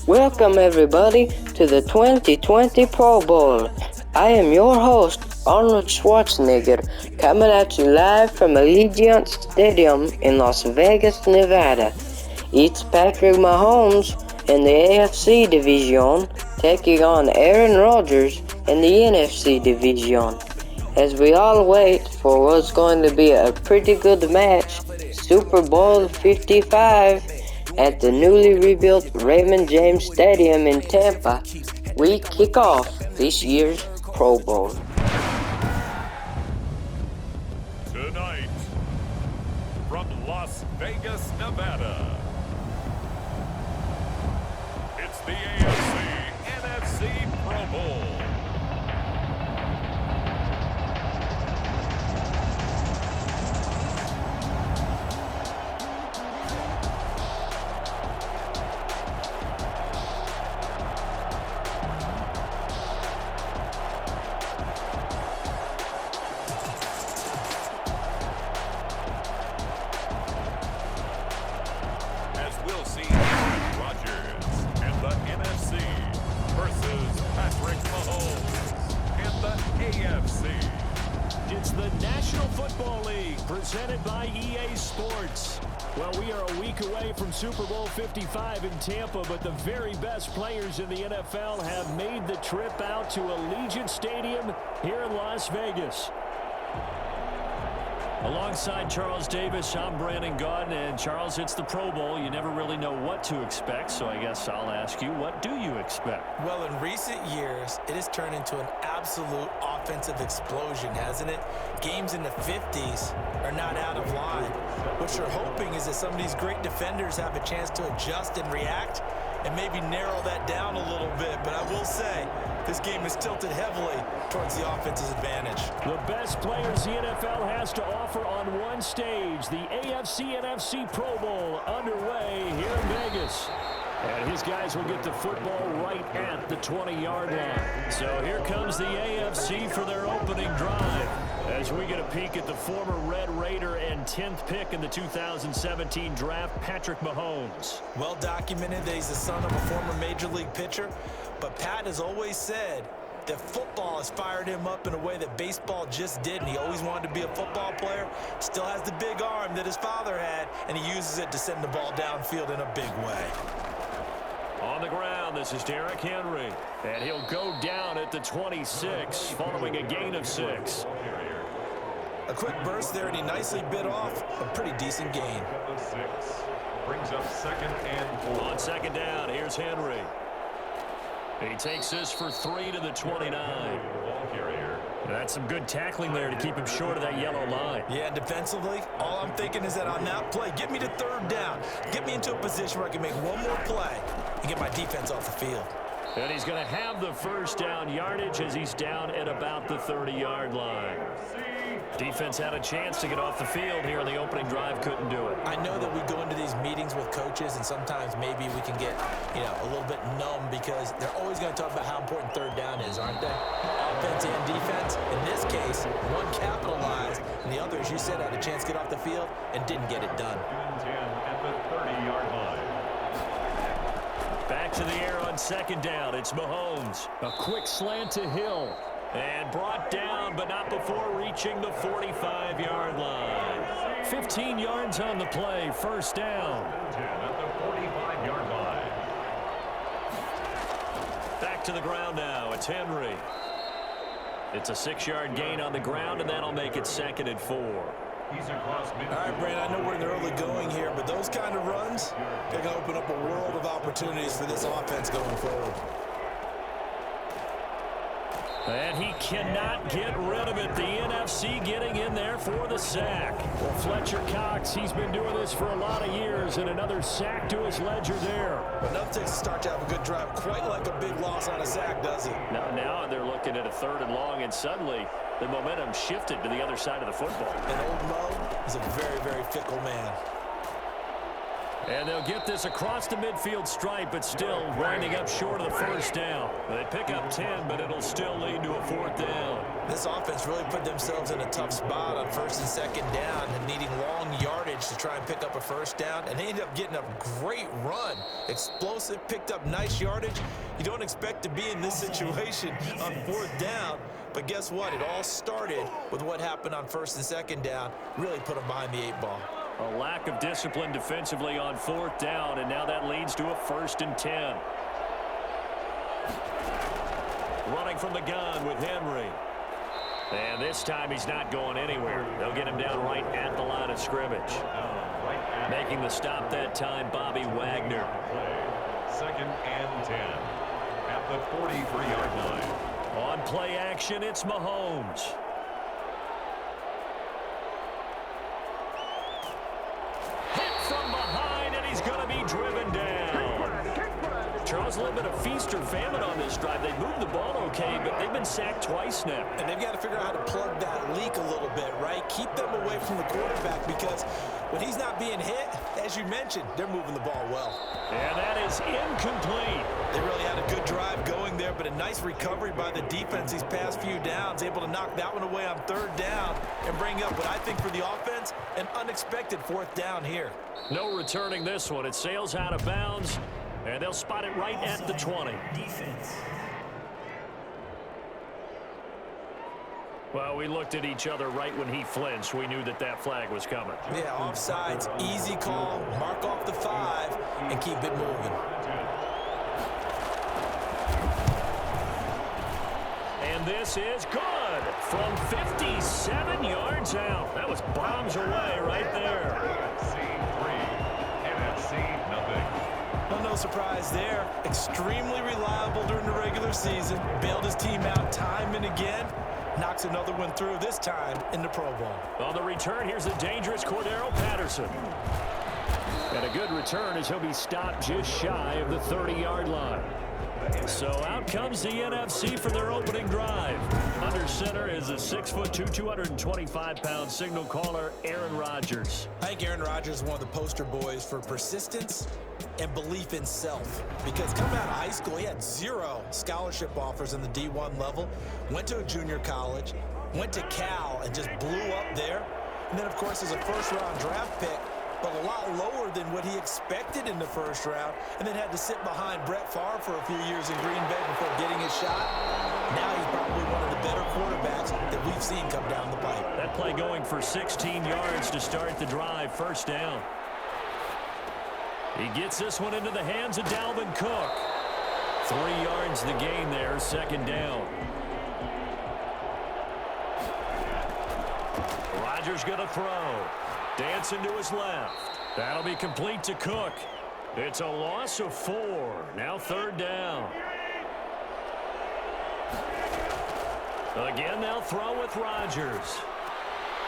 Welcome everybody to the 2020 Pro Bowl. I am your host, Arnold Schwarzenegger, coming at you live from Allegiant Stadium in Las Vegas, Nevada. It's Patrick Mahomes in the AFC division taking on Aaron Rodgers in the NFC division. As we all wait for what's going to be a pretty good match, Super Bowl 55 at the newly rebuilt Raymond James Stadium in Tampa, we kick off this year's Pro Bowl. Tonight, from Las Vegas, Nevada, it's the AFC-NFC Pro Bowl. We'll see Aaron Rodgers and the NFC versus Patrick Mahomes and the AFC. It's the National Football League presented by EA Sports. Well, we are a week away from Super Bowl 55 in Tampa, but the very best players in the NFL have made the trip out to Allegiant Stadium here in Las Vegas. Alongside Charles Davis, I'm Brandon Gaudin, and Charles, it's the Pro Bowl. You never really know what to expect, so I guess I'll ask you, what do you expect? Well, in recent years, it has turned into an absolute offensive explosion, hasn't it? Games in the 50s are not out of line. What you're hoping is that some of these great defenders have a chance to adjust and react and maybe narrow that down a little bit. But I will say, this game is tilted heavily towards the offense's advantage. The best players the NFL has to offer on one stage. The AFC-NFC Pro Bowl underway here in Vegas. And his guys will get the football right at the 20-yard line. So here comes the AFC for their opening drive as we get a peek at the former Red Raider and 10th pick in the 2017 draft, Patrick Mahomes. Well documented that he's the son of a former Major League pitcher, but Pat has always said that football has fired him up in a way that baseball just didn't. He always wanted to be a football player, still has the big arm that his father had, and he uses it to send the ball downfield in a big way. On the ground, this is Derrick Henry, and he'll go down at the 26 following a gain of 6. A quick burst there, and he nicely bit off a pretty decent gain. Brings up 2nd and 4. On 2nd down, here's Henry. He takes this for 3 to the 29. That's some good tackling there to keep him short of that yellow line. Yeah, and defensively, all I'm thinking is that on that play, get me to 3rd down. Get me into a position where I can make one more play and get my defense off the field. And he's going to have the 1st down yardage as he's down at about the 30-yard line. Defense had a chance to get off the field here in the opening drive, couldn't do it. I know that we go into these meetings with coaches, and sometimes maybe we can get, a little bit numb because they're always going to talk about how important 3rd down is, aren't they? Offense and defense. In this case, one capitalized, and the other, as you said, had a chance to get off the field and didn't get it done. At the 30-yard line. Back to the air on 2nd down. It's Mahomes. A quick slant to Hill. And brought down, but not before reaching the 45-yard line. 15 yards on the play, 1st down. At the 45-yard line. Back to the ground now. It's Henry. It's a 6-yard gain on the ground, and that'll make it 2nd and 4. He's across midfield. All right, Brandon, I know we're in the early going here, but those kind of runs, they're going to open up a world of opportunities for this offense going forward. And he cannot get rid of it. The NFC getting in there for the sack. Well, Fletcher Cox, he's been doing this for a lot of years, and another sack to his ledger there. Enough takes to start to have a good drive. Quite like a big loss on a sack, does it? Now they're looking at a 3rd and long, and suddenly the momentum shifted to the other side of the football. And old Mo is a very, very fickle man. And they'll get this across the midfield stripe, but still winding up short of the first down. They pick up 10, but it'll still lead to a 4th down. This offense really put themselves in a tough spot on 1st and 2nd down and needing long yardage to try and pick up a 1st down. And they ended up getting a great run. Explosive, picked up nice yardage. You don't expect to be in this situation on 4th down. But guess what? It all started with what happened on 1st and 2nd down. Really put them behind the 8 ball. A lack of discipline defensively on 4th down, and now that leads to a 1st and 10. Running from the gun with Henry. And this time he's not going anywhere. They'll get him down right at the line of scrimmage. Making the stop that time, Bobby Wagner. 2nd and 10 at the 43-yard line. On play action, it's Mahomes. From behind, and he's going to be driven down. Charles, a little bit of feast or famine on this drive. They moved the ball okay, but they've been sacked twice now. And they've got to figure out how to plug that leak a little bit, right? Keep them away from the quarterback because when he's not being hit, as you mentioned, they're moving the ball well. And that is incomplete. They really had a good drive going there, but a nice recovery by the defense these past few downs, able to knock that one away on 3rd down and bring up what I think for the offense, an unexpected 4th down here. No returning this one. It sails out of bounds, and they'll spot it right at the 20. Defense. Well, we looked at each other right when he flinched. We knew that that flag was coming. Yeah, offsides, easy call, mark off the 5, and keep it moving. And this is good from 57 yards out. That was bombs away right there. AFC 3, NFC nothing. Well, no surprise there. Extremely reliable during the regular season. Bailed his team out time and again. Knocks another one through, this time in the Pro Bowl. On the return, here's the dangerous Cordero Patterson. And a good return as he'll be stopped just shy of the 30-yard line. So out comes the NFC for their opening drive. Under center is a 6'2", 225-pound signal caller, Aaron Rodgers. I think Aaron Rodgers is one of the poster boys for persistence and belief in self. Because coming out of high school, he had 0 scholarship offers in the D1 level. Went to a junior college, went to Cal, and just blew up there. And then, of course, as a first-round draft pick, but a lot lower than what he expected in the first round, and then had to sit behind Brett Favre for a few years in Green Bay before getting his shot. Now he's probably one of the better quarterbacks that we've seen come down the pipe. That play going for 16 yards to start the drive, 1st down. He gets this one into the hands of Dalvin Cook. 3 yards the gain there, 2nd down. Rodgers going to throw. Dancing to his left. That'll be complete to Cook. It's a loss of 4. Now 3rd down. Again, they'll throw with Rodgers.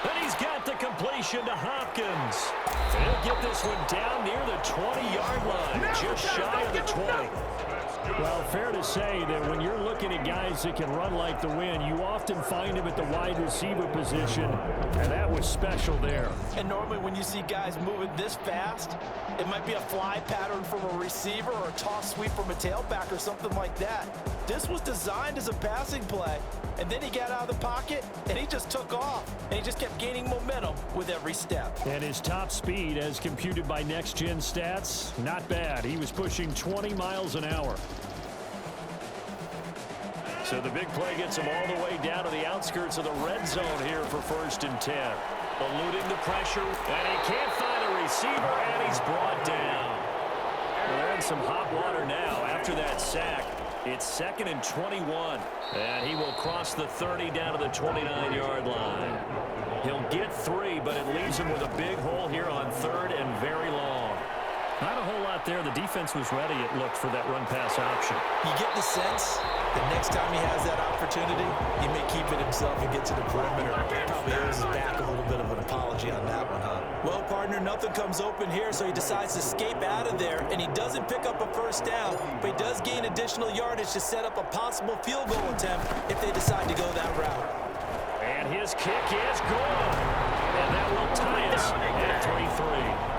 And he's got the completion to Hopkins. He'll get this one down near the 20-yard line, just shy of the 20. Well, fair to say that when you're looking at guys that can run like the wind, you often find him at the wide receiver position, and that was special there. And normally when you see guys moving this fast, it might be a fly pattern from a receiver or a toss sweep from a tailback or something like that. This was designed as a passing play, and then he got out of the pocket, and he just took off, and he just kept gaining momentum with every step. And his top speed, as computed by Next Gen Stats, not bad. He was pushing 20 miles an hour. So the big play gets him all the way down to the outskirts of the red zone here for 1st and 10. Eluding the pressure, and he can't find a receiver, and he's brought down. They're in some hot water now after that sack. It's 2nd and 21, and he will cross the 30 down to the 29-yard line. He'll get 3, but it leaves him with a big hole here on 3rd and very long. Not a whole lot there. The defense was ready, it looked, for that run-pass option. You get the sense that next time he has that opportunity, he may keep it himself and get to the perimeter. Probably owes his back a little bit of an apology on that one, huh? Well, partner, nothing comes open here, so he decides to escape out of there, and he doesn't pick up a 1st down, but he does gain additional yardage to set up a possible field goal attempt if they decide to go that route. And his kick is good. And that will tie us at 3-3.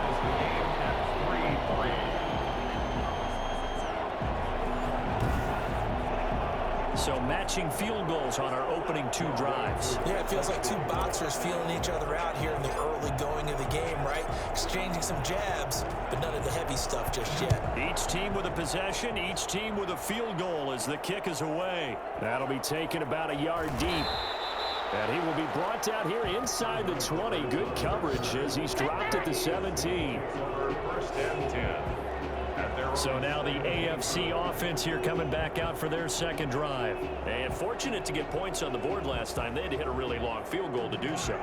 So matching field goals on our opening 2 drives. Yeah, it feels like 2 boxers feeling each other out here in the early going of the game, right? Exchanging some jabs, but none of the heavy stuff just yet. Each team with a possession, each team with a field goal as the kick is away. That'll be taken about a yard deep. And he will be brought down here inside the 20. Good coverage as he's dropped at the 17. First and 10. So now the AFC offense here coming back out for their second drive. And fortunate to get points on the board last time. They had to hit a really long field goal to do so.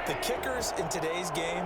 The kickers in today's game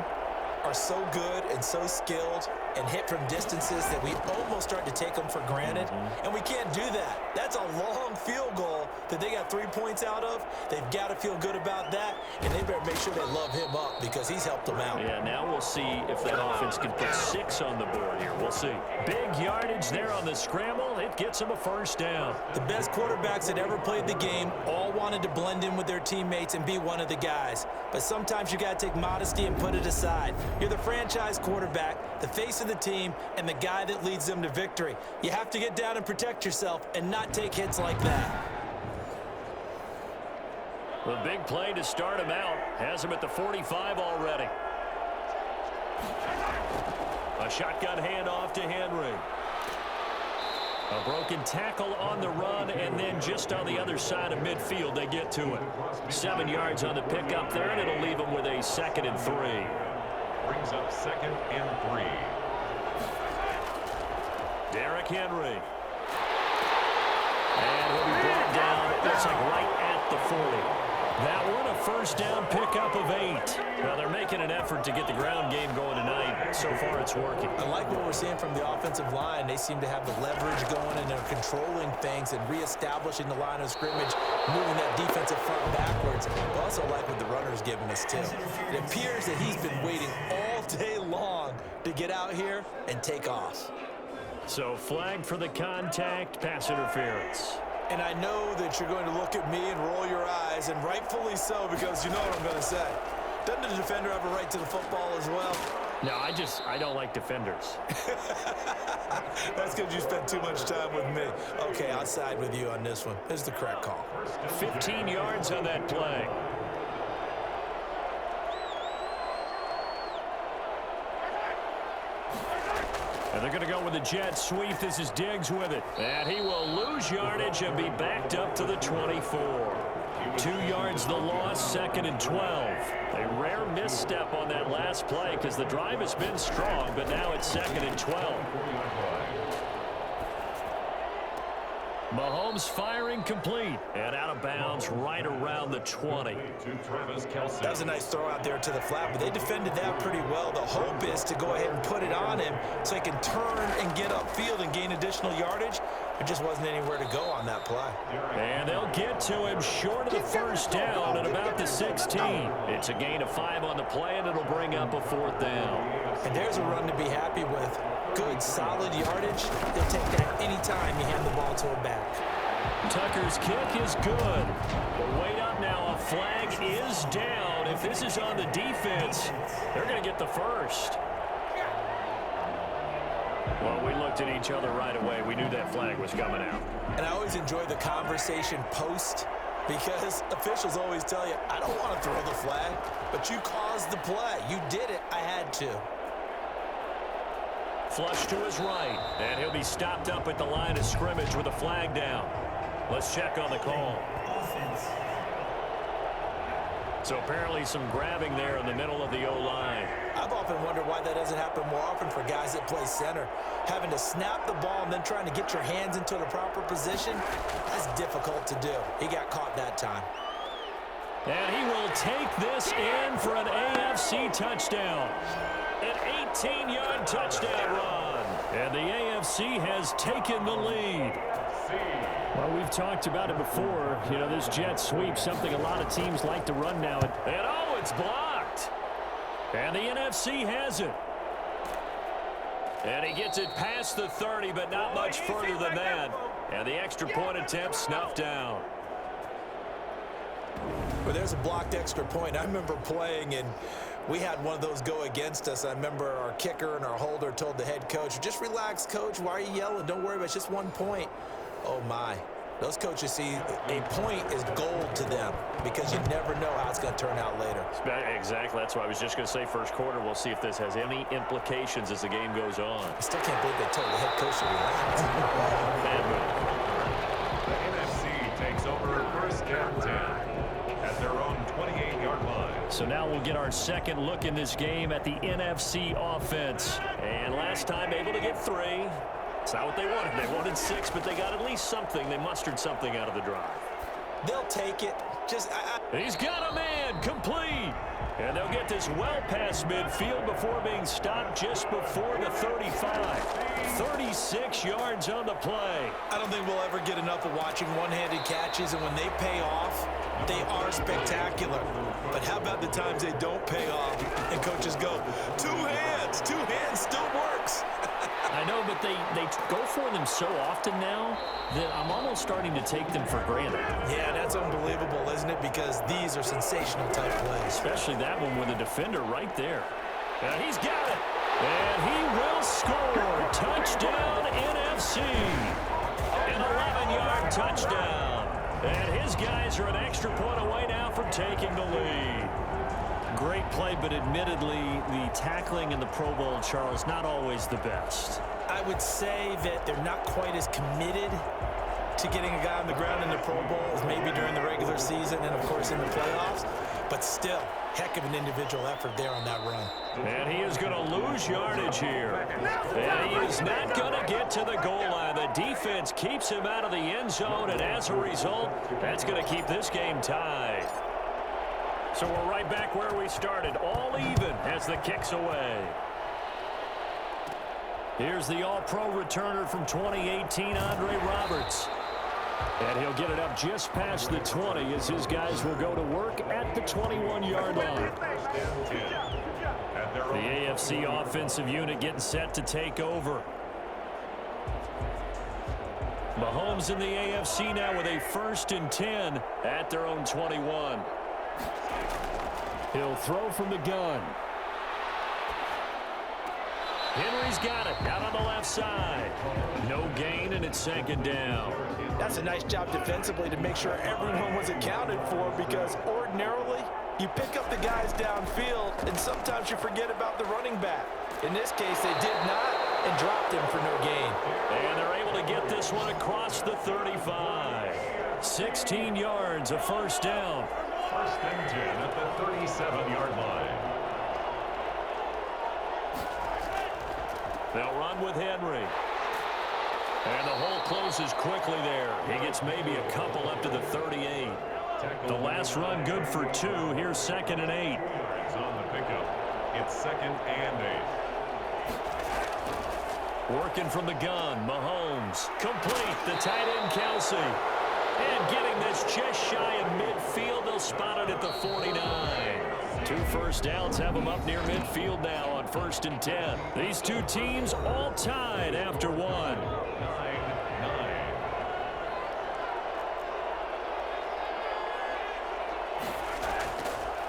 are so good and so skilled and hit from distances that we almost start to take them for granted. And we can't do that. That's a long field goal that they got 3 points out of. They've got to feel good about that, and they better make sure they love him up because he's helped them out. Yeah, now we'll see if that offense can put 6 on the board here. We'll see. Big yardage there on the scramble. It gets them a first down. The best quarterbacks that ever played the game all wanted to blend in with their teammates and be one of the guys. But sometimes you got to take modesty and put it aside. You're the franchise quarterback, the face of the team, and the guy that leads them to victory. You have to get down and protect yourself and not take hits like that. The big play to start him out has him at the 45 already. A shotgun handoff to Henry. A broken tackle on the run, and then just on the other side of midfield, they get to it. 7 yards on the pickup there, and it'll leave them with a 2nd and 3. Brings up 2nd and 3. Derrick Henry. And he'll be brought down, looks like right at the 40. That one a first down pickup of 8. Well, they're making an effort to get the ground game going tonight. So far, it's working. I like what we're seeing from the offensive line. They seem to have the leverage going, and they're controlling things and reestablishing the line of scrimmage, moving that defensive front backwards. I also like what the runner's giving us, too. It appears that he's been waiting all day long to get out here and take off. So flag for the contact, pass interference. And I know that you're going to look at me and roll your eyes, and rightfully so, because you know what I'm going to say. Doesn't the defender have a right to the football as well? No, I don't like defenders. That's because you spent too much time with me. Okay, I'll side with you on this one. This is the correct call. 15 yards on that play. And they're going to go with a jet sweep. This is Diggs with it. And he will lose yardage and be backed up to the 24. 2 yards the loss, 2nd and 12. A rare misstep on that last play because the drive has been strong, but now it's 2nd and 12. Mahomes firing complete and out of bounds right around the 20. That was a nice throw out there to the flat, but they defended that pretty well. The hope is to go ahead and put it on him so he can turn and get upfield and gain additional yardage. There just wasn't anywhere to go on that play. And they'll get to him short of the first down at about the 16. It's a gain of 5 on the play, and it'll bring up a 4th down. And there's a run to be happy with. Good, solid yardage. They'll take that anytime you hand the ball to a back. Tucker's kick is good. But wait up now. A flag is down. If this is on the defense, they're going to get the first. Well, we looked at each other right away. We knew that flag was coming out. And I always enjoy the conversation post because officials always tell you, I don't want to throw the flag, but you caused the play. You did it. I had to. Flush to his right, and he'll be stopped up at the line of scrimmage with a flag down. Let's check on the call. So apparently some grabbing there in the middle of the O-line. I've often wondered why that doesn't happen more often for guys that play center. Having to snap the ball and then trying to get your hands into the proper position, that's difficult to do. He got caught that time. And he will take this in for an AFC touchdown. An 18-yard touchdown run. And the AFC has taken the lead. Well, we've talked about it before. You know, this jet sweep, something a lot of teams like to run now. And oh, it's blocked. And the NFC has it. And he gets it past the 30, but not much further than that. And the extra point attempt snuffed down. Well, there's a blocked extra point. I remember playing, and we had one of those go against us. I remember our kicker and our holder told the head coach, just relax, coach. Why are you yelling? Don't worry about it. It's just 1 point. Oh, my. Those coaches see a point is gold to them because you never know how it's going to turn out later. Exactly. That's what I was just going to say. First quarter, we'll see if this has any implications as the game goes on. I still can't believe they told the head coach to relax. Bad move. The NFC takes over first and 10 at their own 28-yard line. So now we'll get our second look in this game at the NFC offense. And last time, able to get 3. It's not what they wanted. They wanted 6, but they got at least something. They mustered something out of the drive. They'll take it. He's got a man, complete. And they'll get this well past midfield before being stopped just before the 35. 36 yards on the play. I don't think we'll ever get enough of watching one-handed catches, and when they pay off, they are spectacular. But how about the times they don't pay off and coaches go, 2 hands. 2 hands still works. I know, but they go for them so often now that I'm almost starting to take them for granted. Yeah, that's unbelievable, isn't it? Because these are sensational type plays. Especially that one with a defender right there. And he's got it. And he will score. Touchdown, NFC. An 11-yard touchdown. And his guys are an extra point away now from taking the lead. Great play, but admittedly, the tackling in the Pro Bowl, Charles, not always the best. I would say that they're not quite as committed to getting a guy on the ground in the Pro Bowl as maybe during the regular season and, of course, in the playoffs. But still, heck of an individual effort there on that run. And he is going to lose yardage here. And he is not going to get to the goal line. The defense keeps him out of the end zone, and as a result, that's going to keep this game tied. So we're right back where we started, all even as the kick's away. Here's the All-Pro returner from 2018, Andre Roberts. And he'll get it up just past the 20 as his guys will go to work at the 21-yard line. The AFC offensive unit getting set to take over. Mahomes in the AFC now with a 1st and 10 at their own 21. He'll throw from the gun. Henry's got it out on the left side. No gain, and it's 2nd down. That's a nice job defensively to make sure everyone was accounted for, because ordinarily you pick up the guys downfield and sometimes you forget about the running back. In this case, they did not and dropped him for no gain. And they're able to get this one across the 35. 16 yards, a 1st down. 1st and 10 at the 37-yard line. They'll run with Henry. And the hole closes quickly there. He gets maybe a couple up to the 38. The last run good for 2. Here's 2nd and 8. It's on the pickup. It's 2nd and 8. Working from the gun, Mahomes. Complete, the tight end, Kelsey. And getting this just shy of midfield. They'll spot it at the 49. 2 first downs have them up near midfield now on 1st and 10. These two teams all tied after 1. 9-9.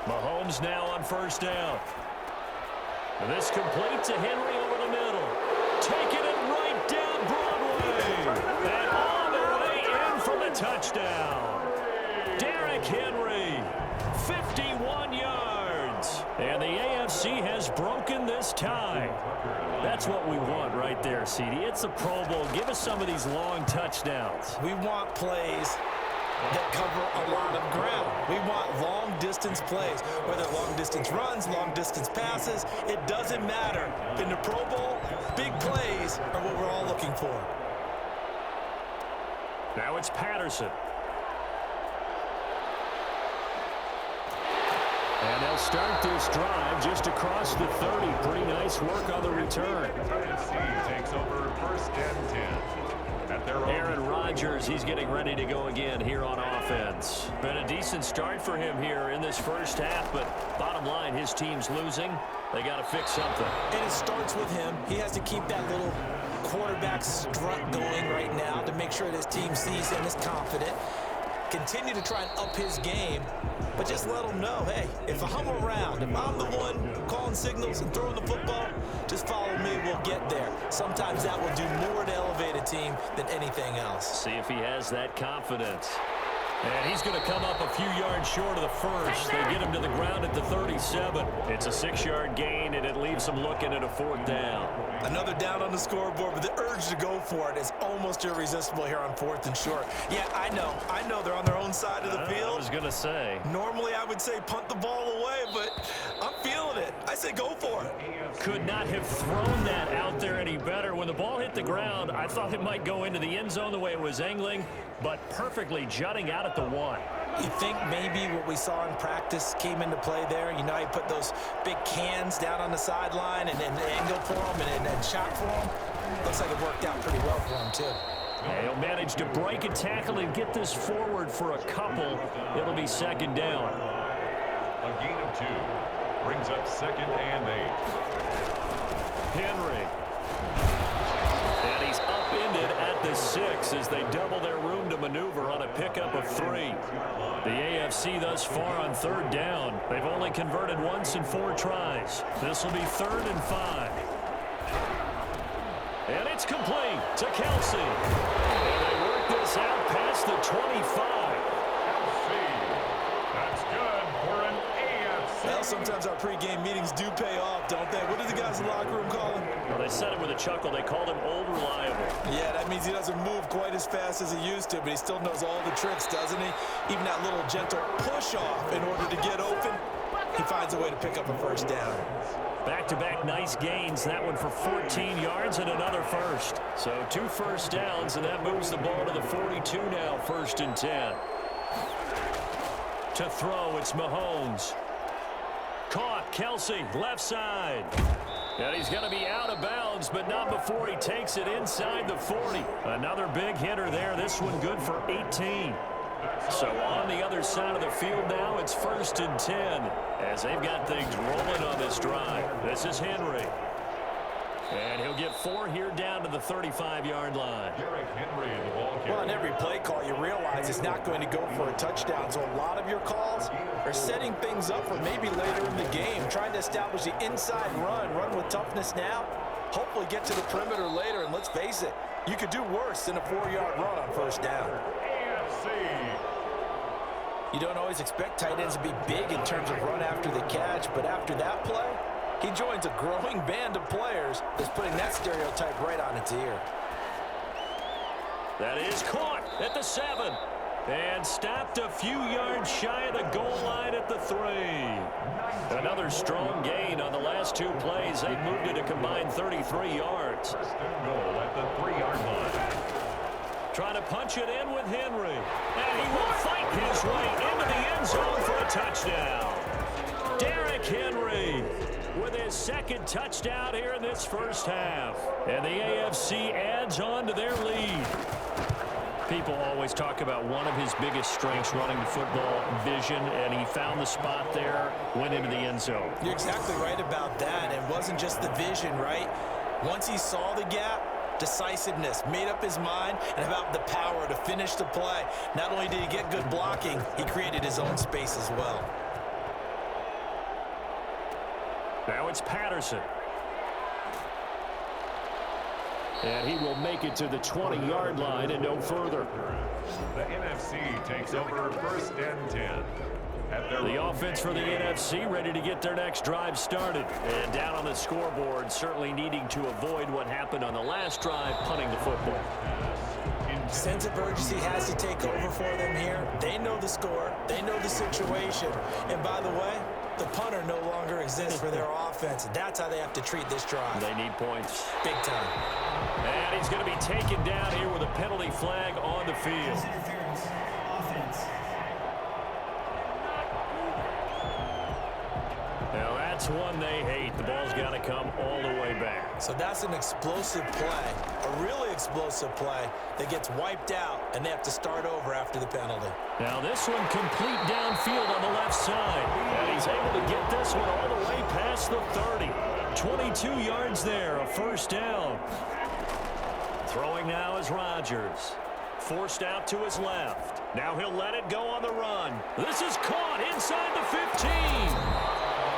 Mahomes now on 1st down. And this complete to Henry over the middle. Taking it right down Broadway. And all the way in for the touchdown. Derrick Henry, 51 yards. And the AFC has broken this tie. That's what we want right there, CD. It's a Pro Bowl. Give us some of these long touchdowns. We want plays that cover a lot of ground. We want long-distance plays, whether long-distance runs, long-distance passes. It doesn't matter. In the Pro Bowl, big plays are what we're all looking for. Now it's Patterson. And they'll start this drive just across the 30. Pretty nice work on the return. NFC takes over 1st and 10. At their own Aaron Rodgers, he's getting ready to go again here on offense. Been a decent start for him here in this first half, but bottom line, his team's losing. They got to fix something. And it starts with him. He has to keep that little quarterback strut going right now to make sure that his team sees him as confident. continue to try and up his game, but just let him know, hey, if I'm around, if I'm the one calling signals and throwing the football, just follow me, we'll get there. Sometimes that will do more to elevate a team than anything else. See if he has that confidence. And he's going to come up a few yards short of the first. They get him to the ground at the 37. It's a 6-yard gain, and it leaves them looking at a 4th down. Another down on the scoreboard, but the urge to go for it is almost irresistible here on 4th and short. Yeah, I know they're on their own side of the field. I was going to say. Normally I would say punt the ball away, but I'm feeling it. I say go for it. Could not have thrown that out there any better. When the ball hit the ground, I thought it might go into the end zone the way it was angling, but perfectly jutting out at the 1. You think maybe what we saw in practice came into play there? You know, he put those big cans down on the sideline and angle for him and shot for him. Looks like it worked out pretty well for him, too. Yeah, he'll manage to break a tackle and get this forward for a couple. It'll be 2nd down. A gain of 2 brings up 2nd and 8. Henry. And he's upended at the 6 as they double their room to maneuver on a pickup of 3. The AFC thus far on 3rd down. They've only converted once in 4 tries. This will be 3rd and 5. And it's complete to Kelsey. And they work this out past the 25. That's good for an AFC. Well, sometimes our pregame meetings do pay off, don't they? What do the guys in the locker room call him? Well, they said it with a chuckle. They called him Old Reliable. Yeah, that means he doesn't move quite as fast as he used to, but he still knows all the tricks, doesn't he? Even that little gentle push-off in order to get open, he finds a way to pick up a 1st down. Back-to-back nice gains. That one for 14 yards and another first. So 2 first downs, and that moves the ball to the 42 now, 1st and 10. To throw, it's Mahomes. Caught, Kelsey, left side. And he's going to be out of bounds, but not before he takes it inside the 40. Another big hitter there. This one good for 18. So on the other side of the field now, it's 1st and 10 as they've got things rolling on this drive. This is Henry. And he'll get 4 here down to the 35-yard line. Derrick Henry in the ball game. Well, on every play call, you realize it's not going to go for a touchdown. So a lot of your calls are setting things up for maybe later in the game, trying to establish the inside run with toughness now, hopefully get to the perimeter later. And let's face it, you could do worse than a 4-yard run on 1st down. You don't always expect tight ends to be big in terms of run after the catch, but after that play, he joins a growing band of players that's putting that stereotype right on its ear. That is caught at the 7 and stopped a few yards shy of the goal line at the 3. Another strong gain on the last 2 plays. They've moved it a combined 33 yards. 1st and goal at the 3-yard line. Trying to punch it in with Henry. And he will fight his way into the end zone for a touchdown. Derrick Henry with his 2nd touchdown here in this 1st half. And the AFC adds on to their lead. People always talk about one of his biggest strengths running the football, vision, and he found the spot there, went into the end zone. You're exactly right about that. It wasn't just the vision, right? Once he saw the gap, decisiveness, made up his mind, and about the power to finish the play. Not only did he get good blocking, he created his own space as well. Now it's Patterson. And he will make it to the 20-yard line and no further. The NFC takes over 1st and 10. The offense for the NFC ready to get their next drive started. And down on the scoreboard, certainly needing to avoid what happened on the last drive, punting the football. Sense of urgency has to take over for them here. They know the score. They know the situation. And by the way, the punter no longer exists for their offense. That's how they have to treat this drive. They need points. Big time. And he's going to be taken down here with a penalty flag on the field. Now that's one they hate. The ball's got to come all the way back. So that's an explosive play, a really explosive play that gets wiped out, and they have to start over after the penalty. Now this one complete downfield on the left side. And he's able to get this one all the way past the 30. 22 yards there, a 1st down. Throwing now is Rodgers. forced out to his left. Now he'll let it go on the run. This is caught inside the 15.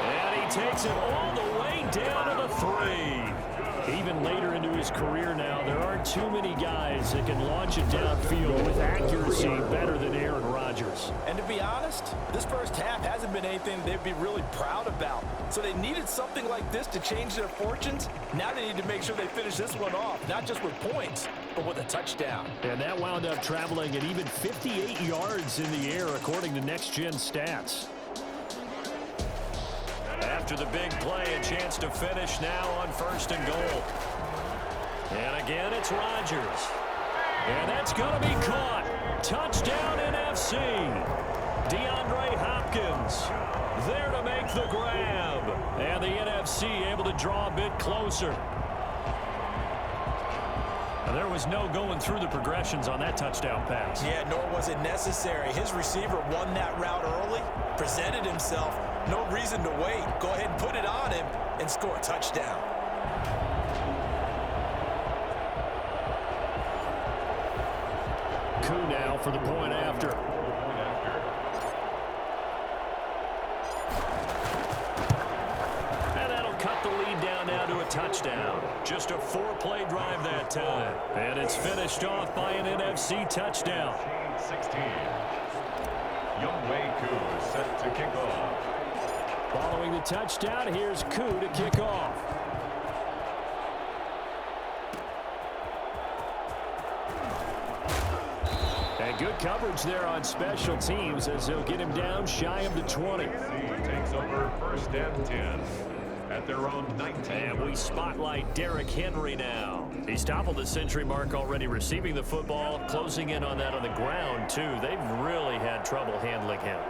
And he takes it all the way down to the 3. Even later into his career now, there aren't too many guys that can launch it downfield with accuracy better than Aaron Rodgers. And to be honest, this first half hasn't been anything they'd be really proud about. So they needed something like this to change their fortunes. Now they need to make sure they finish this one off, not just with points, but with a touchdown. And that wound up traveling at even 58 yards in the air, according to Next Gen Stats. After the big play, a chance to finish now on 1st and goal. And again, it's Rodgers. And that's going to be caught. Touchdown NFC. DeAndre Hopkins there to make the grab. And the NFC able to draw a bit closer. And there was no going through the progressions on that touchdown pass. Yeah, nor was it necessary. His receiver won that route early, presented himself. No reason to wait. Go ahead and put it on him and score a touchdown. Koo now for the point after. And that'll cut the lead down now to a touchdown. Just a 4-play drive that time. And it's finished off by an NFC touchdown. 16. Younghoe Koo is set to kick off. Following the touchdown, here's Koo to kick off. And good coverage there on special teams as they'll get him down shy of the 20. Takes over 1st and 10 at their own 19. And we spotlight Derrick Henry now. He's toppled the century mark already receiving the football, closing in on that on the ground too. They've really had trouble handling him.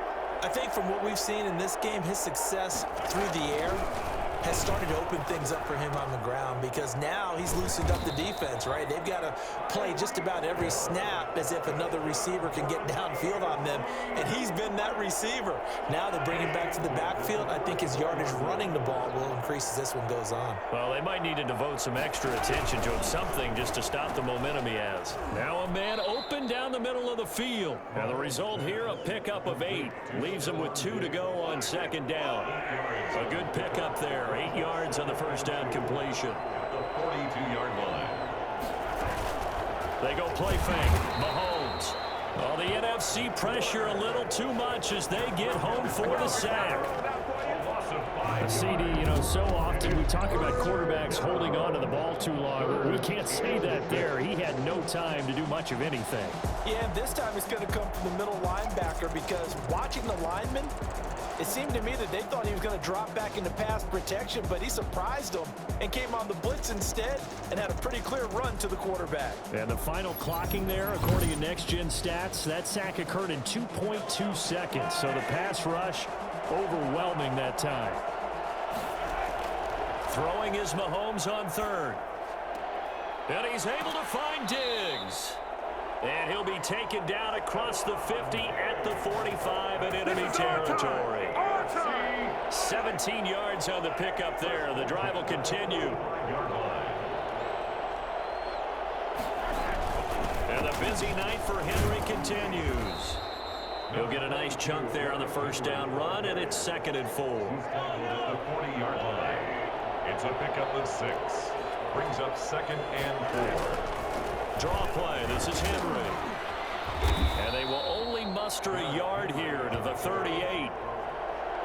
I think from what we've seen in this game, his success through the air has started to open things up for him on the ground because now he's loosened up the defense, right? They've got to play just about every snap as if another receiver can get downfield on them, and he's been that receiver. Now they bring him back to the backfield. I think his yardage running the ball will increase as this one goes on. Well, they might need to devote some extra attention to him, something just to stop the momentum he has. Now a man open down the middle of the field. Now the result here, a pickup of 8. Leaves him with 2 to go on 2nd down. A good pickup there. 8 yards on the 1st down completion. The 42-yard line. They go play fake. Mahomes. Oh, the NFC pressure a little too much as they get home for the sack. CD, so often we talk about quarterbacks holding on to the ball too long. We can't say that there. He had no time to do much of anything. Yeah, and this time it's going to come from the middle linebacker because watching the lineman, it seemed to me that they thought he was going to drop back into pass protection, but he surprised them and came on the blitz instead and had a pretty clear run to the quarterback. And the final clocking there, according to Next Gen Stats, that sack occurred in 2.2 seconds. So the pass rush overwhelming that time. Throwing is Mahomes on 3rd. And he's able to find Diggs. And he'll be taken down across the 50 at the 45 in enemy territory. 17 yards on the pickup there. The drive will continue. And the busy night for Henry continues. He'll get a nice chunk there on the 1st down run, and it's 2nd and 4. The 40-yard line. It's a pickup of 6. Brings up 2nd and 4. Draw play. This is Henry. And they will only muster a yard here to the 38.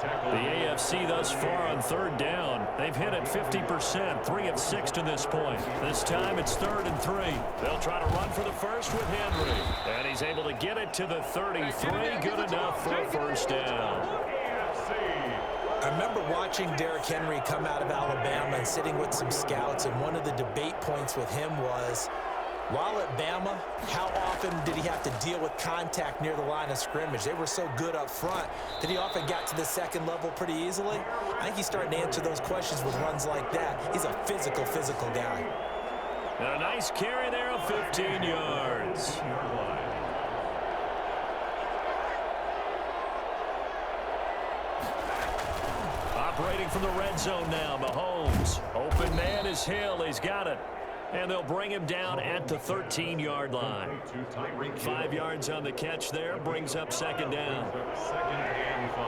The AFC thus far on 3rd down. They've hit it 50%, 3 of 6 to this point. This time it's 3rd and 3. They'll try to run for the first with Henry. And he's able to get it to the 33. Good enough for a 1st down. I remember watching Derrick Henry come out of Alabama and sitting with some scouts, and one of the debate points with him was, while at Bama, how often did he have to deal with contact near the line of scrimmage? They were so good up front that he often got to the 2nd level pretty easily. I think he's starting to answer those questions with runs like that. He's a physical guy. And a nice carry there of 15 yards. Operating from the red zone now, Mahomes. Open man is Hill. He's got it. And they'll bring him down at the 13-yard line. 5 yards on the catch there, brings up second down. Second and 5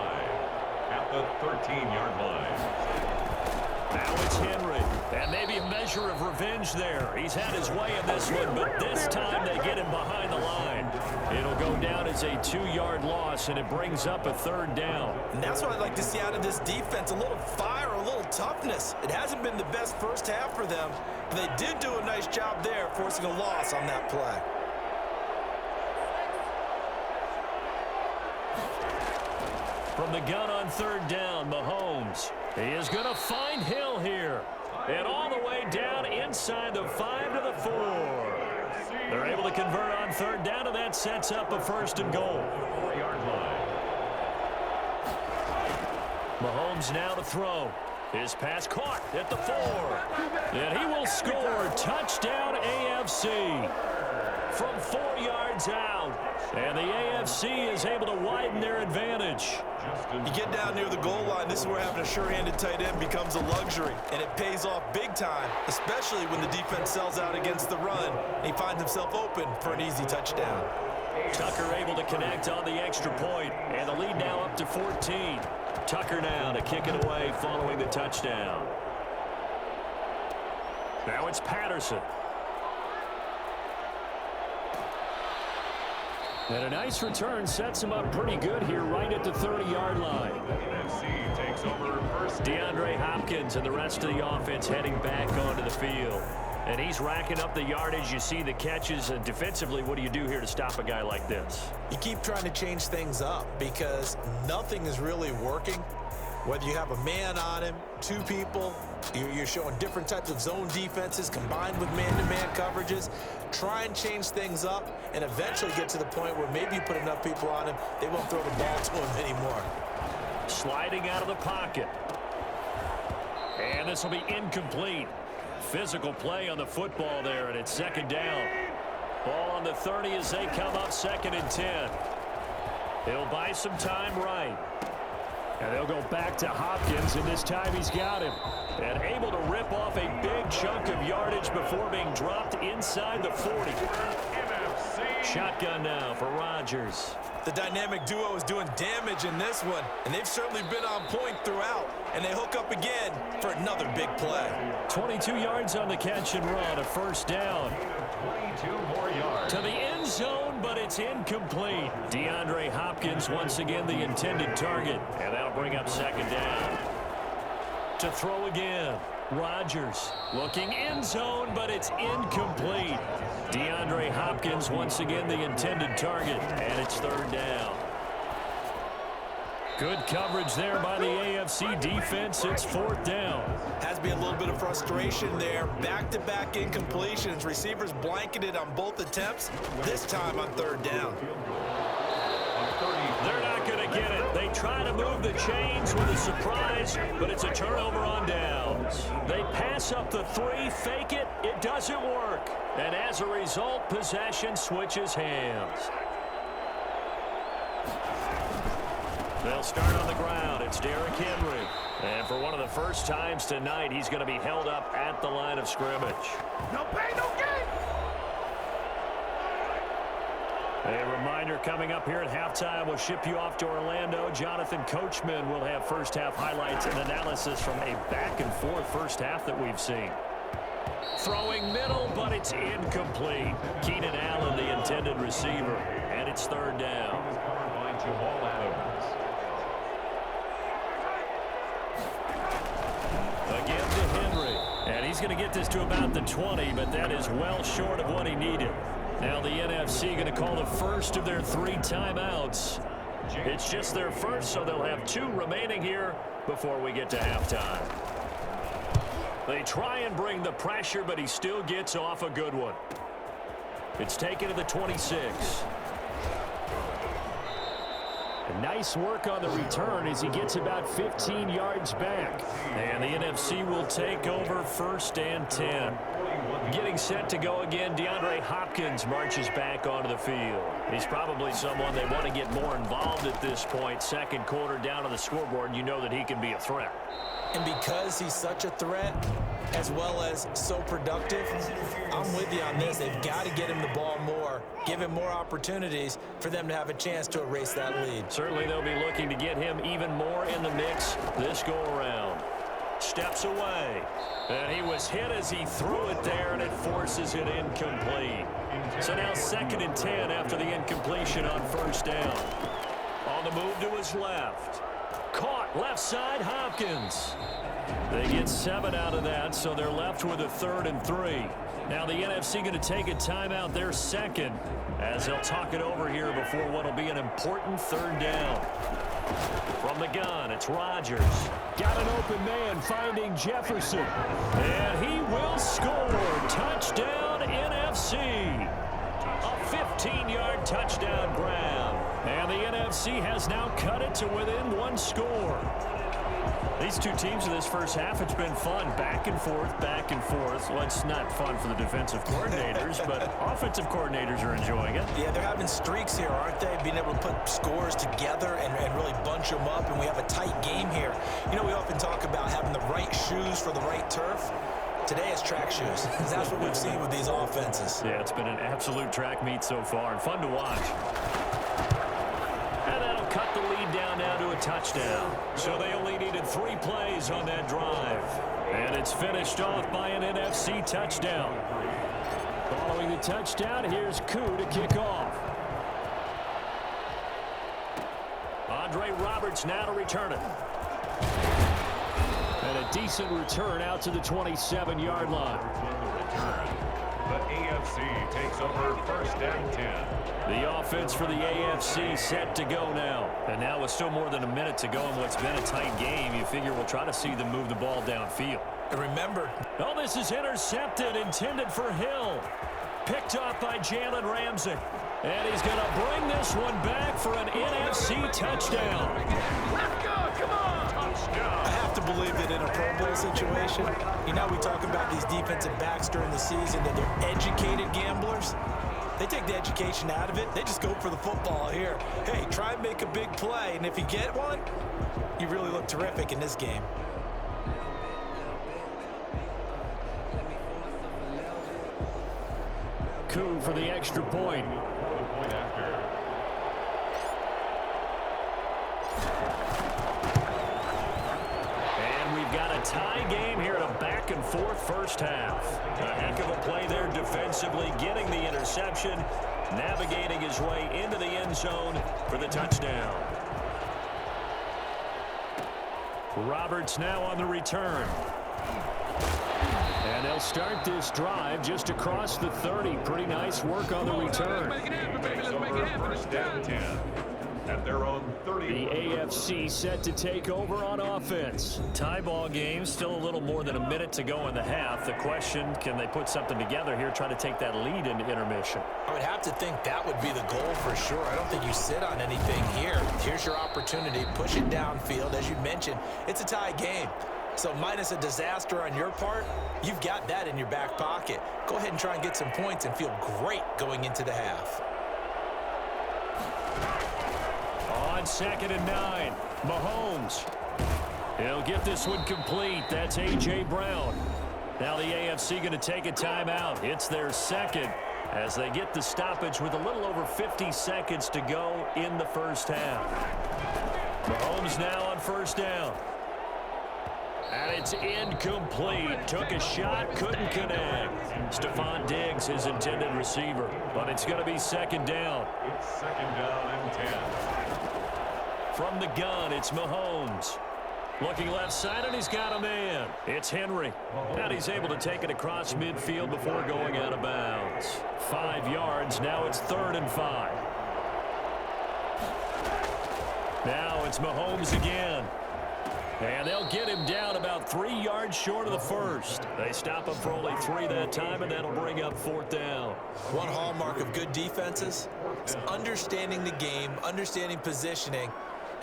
at the 13-yard line. Now it's Henry, and maybe a measure of revenge there. He's had his way in this one, but this time they get him behind the line. It'll go down as a 2-yard loss, and it brings up a third down. And that's what I'd like to see out of this defense, a little fire, a little toughness. It hasn't been the best first half for them, but they did do a nice job there, forcing a loss on that play. From the gun on third down, Mahomes. He is going to find Hill here. And all the way down inside the 5 to the 4. They're able to convert on third down, and that sets up a first and goal. 4-yard line. Mahomes now to throw. His pass caught at the 4. And he will score. Touchdown AFC. From 4 yards out. And the AFC is able to widen their advantage. You get down near the goal line, this is where having a sure-handed tight end becomes a luxury, and it pays off big time, especially when the defense sells out against the run, and he finds himself open for an easy touchdown. Tucker able to connect on the extra point, and the lead now up to 14. Tucker now to kick it away following the touchdown. Now it's Patterson. And a nice return sets him up pretty good here right at the 30-yard line. NFC takes over first. DeAndre Hopkins and the rest of the offense heading back onto the field. And he's racking up the yardage. You see the catches. And defensively, what do you do here to stop a guy like this? You keep trying to change things up because nothing is really working. Whether you have a man on him, 2 people, you're showing different types of zone defenses combined with man-to-man coverages. Try and change things up and eventually get to the point where maybe you put enough people on him, they won't throw the ball to him anymore. Sliding out of the pocket. And this will be incomplete. Physical play on the football there, and it's second down. Ball on the 30 as they come up second and 10. He'll buy some time right. And they'll go back to Hopkins, and this time he's got him. And able to rip off a big chunk of yardage before being dropped inside the 40. Shotgun now for Rodgers. The dynamic duo is doing damage in this one, and they've certainly been on point throughout. And they hook up again for another big play. 22 yards on the catch and run, a first down. 22 more yards. To the end zone, but it's incomplete. DeAndre Hopkins once again the intended target, and that'll bring up second down. To throw again, Rodgers looking end zone, but it's incomplete. DeAndre Hopkins once again the intended target, and it's third down. Good coverage there by the AFC defense. It's fourth down. Has to be a little bit of frustration there. Back-to-back incompletions. Receivers blanketed on both attempts, this time on third down. They're not going to get it. They try to move the chains with a surprise, but it's a turnover on downs. They pass up the 3, fake it. It doesn't work. And as a result, possession switches hands. They'll start on the ground. It's Derrick Henry. And for one of the first times tonight, he's going to be held up at the line of scrimmage. No pay, no gain. A reminder coming up here at halftime, we'll ship you off to Orlando. Jonathan Coachman will have first half highlights and analysis from a back-and-forth first half that we've seen. Throwing middle, but it's incomplete. Keenan Allen, the intended receiver, and it's third down. Again to Henry, and he's going to get this to about the 20, but that is well short of what he needed. Now the NFC going to call the first of their 3 timeouts. It's just their first, so they'll have 2 remaining here before we get to halftime. They try and bring the pressure, but he still gets off a good one. It's taken to the 26. Nice work on the return as he gets about 15 yards back. And the NFC will take over first and 10. Getting set to go again, DeAndre Hopkins marches back onto the field. He's probably someone they want to get more involved at this point. Second quarter down on the scoreboard, and you know that he can be a threat. And because he's such a threat, as well as so productive, I'm with you on this. They've got to get him the ball more, give him more opportunities for them to have a chance to erase that lead. Certainly they'll be looking to get him even more in the mix this go-around. Steps away, and he was hit as he threw it there, and it forces it incomplete. So now 2nd and 10 after the incompletion on first down. On the move to his left. Caught left side, Hopkins. They get 7 out of that, so they're left with a 3rd and 3. Now the NFC going to take a timeout, their second, as they'll talk it over here before what will be an important 3rd down. From the gun, it's Rodgers. Got an open man finding Jefferson. And he will score. Touchdown, NFC. A 15-yard touchdown grab. And the NFC has now cut it to within 1 score. These two teams in this first half, it's been fun. Back and forth, back and forth. Well, it's not fun for the defensive coordinators, but offensive coordinators are enjoying it. Yeah, they're having streaks here, aren't they? Being able to put scores together and really bunch them up, and we have a tight game here. You know, we often talk about having the right shoes for the right turf. Today it's track shoes. That's what we've seen with these offenses. Yeah, it's been an absolute track meet so far, and fun to watch. And that'll cut the lead down now to a touchdown. So they only needed 3 plays on that drive. And it's finished off by an NFC touchdown. Following the touchdown, here's Koo to kick off. Andre Roberts now to return it. And a decent return out to the 27-yard line. The AFC takes over 1st and 10. The offense for the AFC set to go now. And now with still more than a minute to go in what's been a tight game, you figure we'll try to see them move the ball downfield. And remember, oh, this is intercepted, intended for Hill. Picked off by Jalen Ramsey. And he's going to bring this one back for an NFC touchdown. Let's go, come on! Touchdown! I have to believe that in a Pro Bowl situation, you know, we talk about these defensive backs during the season, that they're educated gamblers. They take the education out of it. They just go for the football here. Hey, try and make a big play, and if you get one, you really look terrific in this game. Koo for the extra point. Point after. And we've got a tie game here in a back-and-forth first half. A heck of a play there defensively, getting the interception, navigating his way into the end zone for the touchdown. Roberts now on the return. And they'll start this drive just across the 30. Pretty nice work on the return. Takes over 1st and 10. At their own 30. The AFC set to take over on offense. Tie ball game, still a little more than a minute to go in the half. The question, can they put something together here, try to take that lead into intermission? I would have to think that would be the goal for sure. I don't think you sit on anything here. Here's your opportunity. Push it downfield. As you mentioned, it's a tie game. So minus a disaster on your part, you've got that in your back pocket. Go ahead and try and get some points and feel great going into the half. On 2nd and 9, Mahomes. He'll get this one complete. That's A.J. Brown. Now the AFC going to take a timeout. It's their second as they get the stoppage with a little over 50 seconds to go in the first half. Mahomes now on first down. And it's incomplete. Took a shot, couldn't connect. Stephon Diggs, his intended receiver. But it's going to be 2nd down. It's 2nd down and 10. From the gun, it's Mahomes. Looking left side, and he's got a man. It's Henry. And he's able to take it across midfield before going out of bounds. 5 yards. Now it's 3rd and 5. Now it's Mahomes again. And they'll get him down about 3 yards short of the first. They stop him for only 3 that time, and that'll bring up 4th down. One hallmark of good defenses is understanding the game, understanding positioning,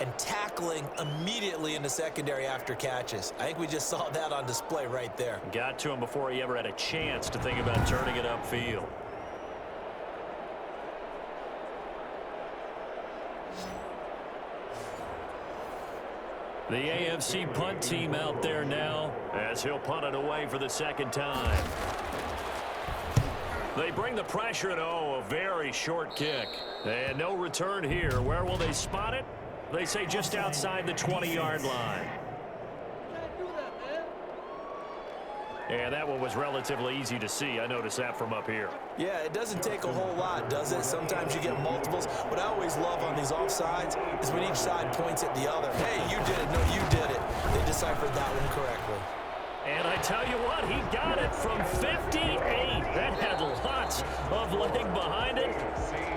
and tackling immediately in the secondary after catches. I think we just saw that on display right there. Got to him before he ever had a chance to think about turning it upfield. The AFC punt team out there now as he'll punt it away for the second time. They bring the pressure and a very short kick. And no return here. Where will they spot it? They say just outside the 20-yard line. And that one was relatively easy to see. I noticed that from up here. Yeah, it doesn't take a whole lot, does it? Sometimes you get multiples. What I always love on these offsides is when each side points at the other. Hey, you did it. No, you did it. They deciphered that one correctly. And I tell you what, he got it from 58. That had lots of leg behind it.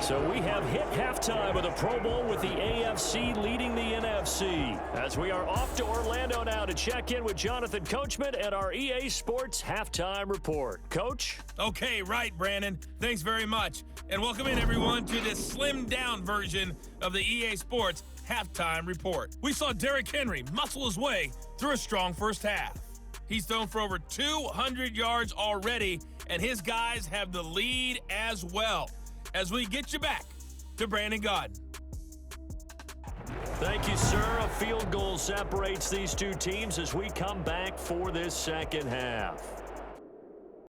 So we have hit halftime of the Pro Bowl with the AFC leading the NFC. As we are off to Orlando now to check in with Jonathan Coachman and our EA Sports Halftime Report. Coach? Okay, right, Brandon. Thanks very much. And welcome in, everyone, to this slimmed-down version of the EA Sports Halftime Report. We saw Derrick Henry muscle his way through a strong first half. He's thrown for over 200 yards already, and his guys have the lead as well. As we get you back to Brandon Gaudin. Thank you, sir. A field goal separates these two teams as we come back for this second half.